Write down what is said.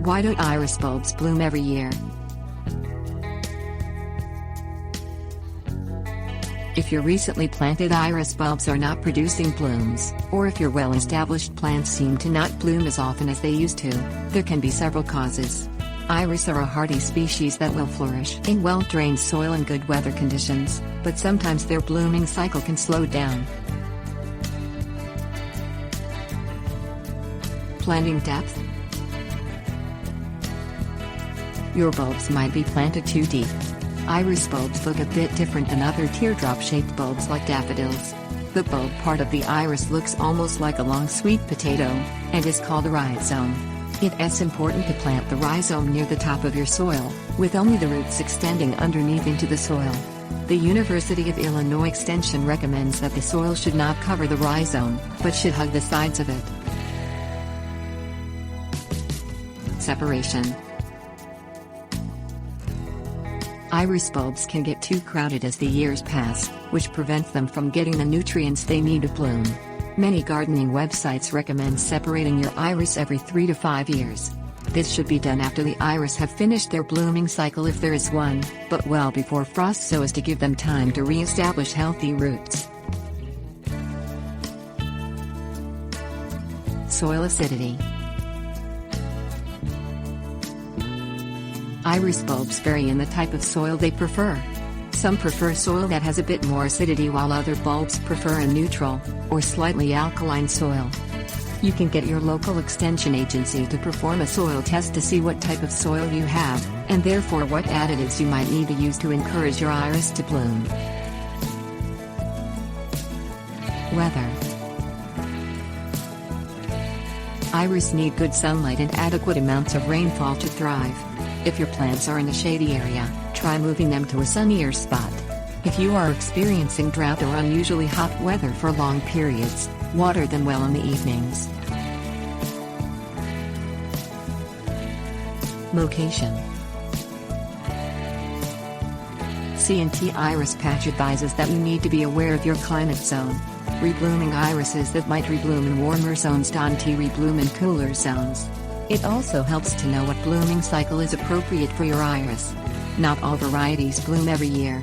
Why do iris bulbs bloom every year? If your recently planted iris bulbs are not producing blooms, or if your well-established plants seem to not bloom as often as they used to, there can be several causes. Iris are a hardy species that will flourish in well-drained soil and good weather conditions, but sometimes their blooming cycle can slow down. Planting depth. Your bulbs might be planted too deep. Iris bulbs look a bit different than other teardrop-shaped bulbs like daffodils. The bulb part of the iris looks almost like a long sweet potato, and is called a rhizome. It's important to plant the rhizome near the top of your soil, with only the roots extending underneath into the soil. The University of Illinois Extension recommends that the soil should not cover the rhizome, but should hug the sides of it. Separation. Iris bulbs can get too crowded as the years pass, which prevents them from getting the nutrients they need to bloom. Many gardening websites recommend separating your iris every 3 to 5 years. This should be done after the iris have finished their blooming cycle if there is one, but well before frost so as to give them time to re-establish healthy roots. Soil acidity. Iris bulbs vary in the type of soil they prefer. Some prefer soil that has a bit more acidity while other bulbs prefer a neutral, or slightly alkaline soil. You can get your local extension agency to perform a soil test to see what type of soil you have, and therefore what additives you might need to use to encourage your iris to bloom. Weather. Iris need good sunlight and adequate amounts of rainfall to thrive. If your plants are in a shady area, try moving them to a sunnier spot. If you are experiencing drought or unusually hot weather for long periods, water them well in the evenings. Location. C&T Iris Patch advises that you need to be aware of your climate zone. Reblooming irises that might rebloom in warmer zones don't rebloom in cooler zones. It also helps to know what blooming cycle is appropriate for your iris. Not all varieties bloom every year.